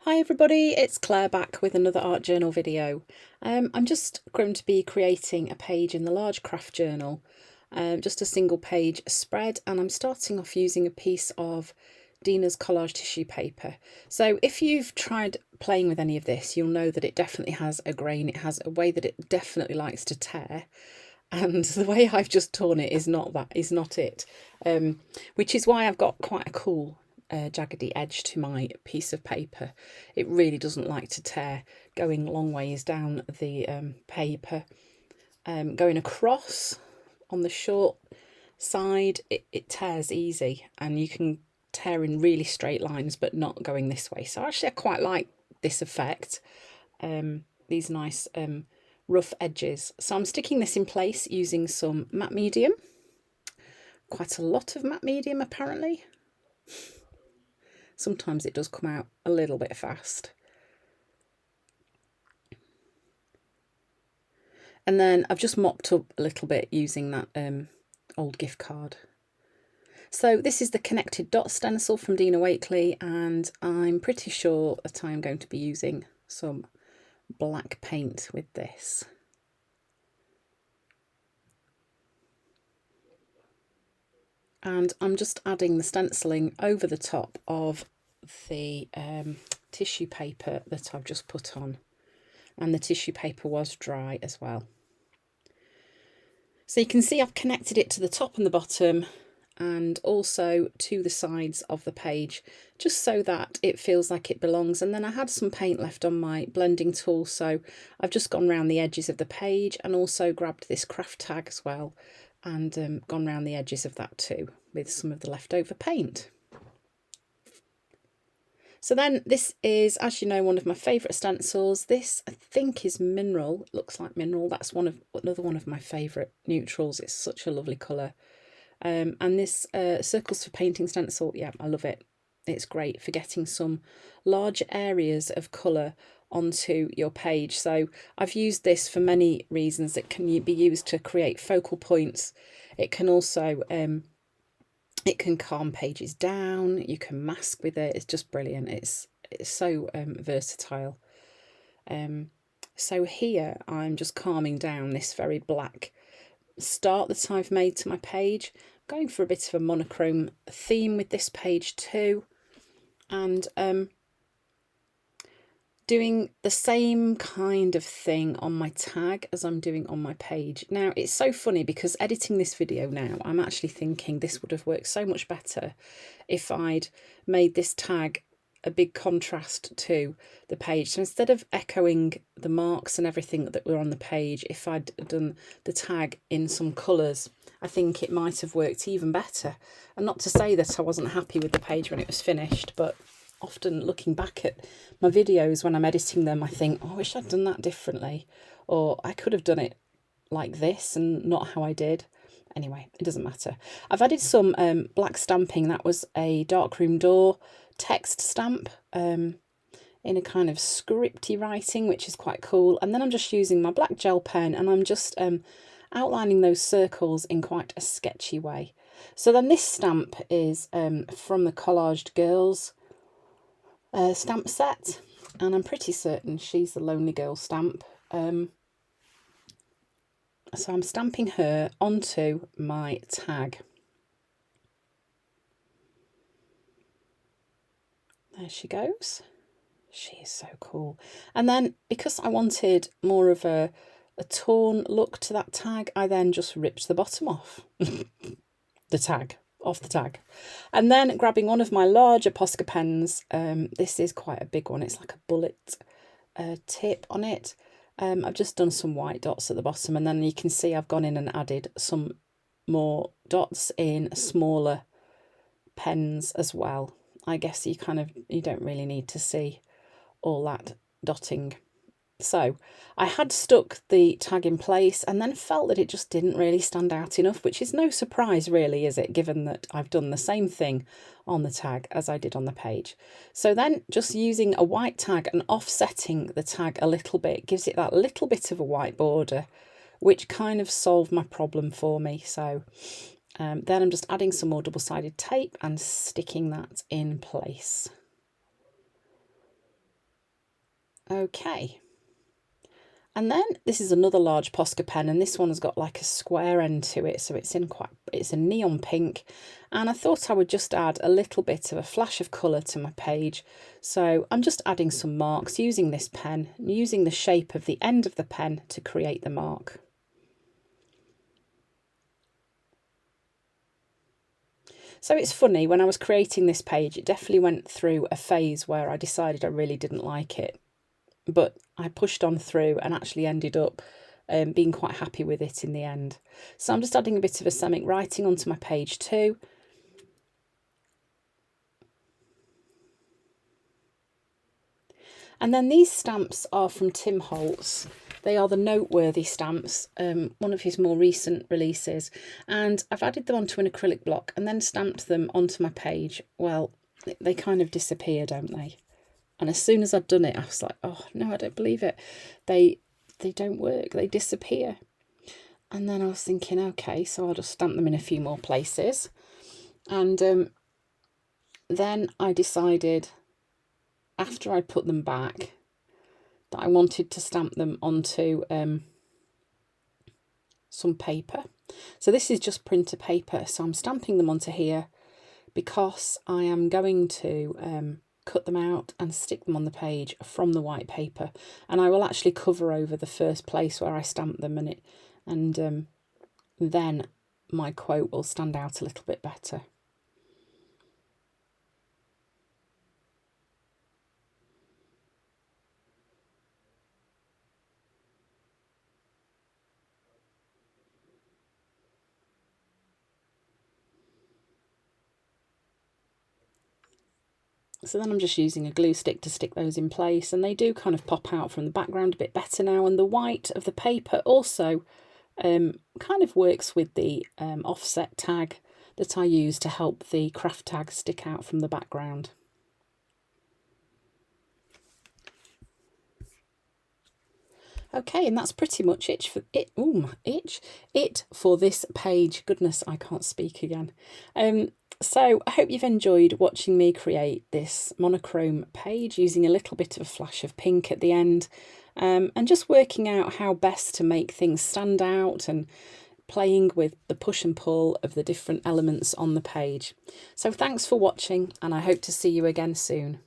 Hi everybody, it's Claire back with another art journal video. I'm just going to be creating a page in the large craft journal, just a single page spread, and I'm starting off using a piece of Dina's collage tissue paper. So if you've tried playing with any of this, you'll know that it definitely has a grain, it has a way that it definitely likes to tear. And the way I've just torn it is not it, which is why I've got quite a cool jaggedy edge to my piece of paper. It really doesn't like to tear going long ways down the paper. Going across on the short side, it tears easy, and you can tear in really straight lines, but not going this way. So actually I quite like this effect, these nice rough edges. So I'm sticking this in place using some matte medium, quite a lot of matte medium apparently. Sometimes it does come out a little bit fast. And then I've just mopped up a little bit using that old gift card. So this is the connected dot stencil from Dina Wakeley, and I'm pretty sure that I'm going to be using some black paint with this. And I'm just adding the stenciling over the top of the tissue paper that I've just put on, and the tissue paper was dry as well. So you can see I've connected it to the top and the bottom, and also to the sides of the page, just so that it feels like it belongs. And then I had some paint left on my blending tool, so I've just gone round the edges of the page and also grabbed this craft tag as well and gone round the edges of that too with some of the leftover paint. So then this is, as you know, one of my favourite stencils. This I think is mineral. It looks like mineral. That's another one of my favourite neutrals. It's such a lovely colour. And this Circles for Painting stencil, yeah, I love it. It's great for getting some large areas of colour onto your page. So I've used this for many reasons. It can be used to create focal points. It can also it can calm pages down. You can mask with it. It's just brilliant. It's so versatile. So here I'm just calming down this very black start that I've made to my page. I'm going for a bit of a monochrome theme with this page too, and doing the same kind of thing on my tag as I'm doing on my page. Now it's so funny because editing this video now, I'm actually thinking this would have worked so much better if I'd made this tag a big contrast to the page. So instead of echoing the marks and everything that were on the page, if I'd done the tag in some colours, I think it might have worked even better. And not to say that I wasn't happy with the page when it was finished, but often looking back at my videos when I'm editing them, I think, oh, I wish I'd done that differently, or I could have done it like this and not how I did. Anyway, it doesn't matter. I've added some black stamping. That was a darkroom door text stamp in a kind of scripty writing, which is quite cool. And then I'm just using my black gel pen and I'm just outlining those circles in quite a sketchy way. So then this stamp is from the Collaged Girls stamp set, and I'm pretty certain she's the Lonely Girl stamp. So I'm stamping her onto my tag. There she goes. She is so cool. And then because I wanted more of a torn look to that tag, I then just ripped the bottom off the tag. Off the tag, and then grabbing one of my larger Posca pens. This is quite a big one. It's like a bullet tip on it. I've just done some white dots at the bottom, and then you can see I've gone in and added some more dots in smaller pens as well. I guess you don't really need to see all that dotting. So I had stuck the tag in place and then felt that it just didn't really stand out enough, which is no surprise really, is it, given that I've done the same thing on the tag as I did on the page. So then just using a white tag and offsetting the tag a little bit gives it that little bit of a white border, which kind of solved my problem for me. So then I'm just adding some more double-sided tape and sticking that in place. Okay. And then this is another large Posca pen, and this one's got like a square end to it, so it's a neon pink. And I thought I would just add a little bit of a flash of colour to my page. So I'm just adding some marks using this pen, using the shape of the end of the pen to create the mark. So it's funny, when I was creating this page, it definitely went through a phase where I decided I really didn't like it. But I pushed on through and actually ended up being quite happy with it in the end. So I'm just adding a bit of Islamic writing onto my page too. And then these stamps are from Tim Holtz. They are the Noteworthy stamps, one of his more recent releases. And I've added them onto an acrylic block and then stamped them onto my page. Well, they kind of disappear, don't they? And as soon as I'd done it, I was like, oh, no, I don't believe it. They don't work. They disappear. And then I was thinking, okay, so I'll just stamp them in a few more places. And then I decided, after I put them back, that I wanted to stamp them onto some paper. So this is just printer paper. So I'm stamping them onto here because I am going to cut them out and stick them on the page from the white paper, and I will actually cover over the first place where I stamp them, and then my quote will stand out a little bit better. So then I'm just using a glue stick to stick those in place, and they do kind of pop out from the background a bit better now. And the white of the paper also kind of works with the offset tag that I use to help the craft tag stick out from the background. Okay, and that's pretty much it for it. It for this page. Goodness, I can't speak again. So I hope you've enjoyed watching me create this monochrome page using a little bit of a flash of pink at the end, and just working out how best to make things stand out and playing with the push and pull of the different elements on the page. So thanks for watching, and I hope to see you again soon.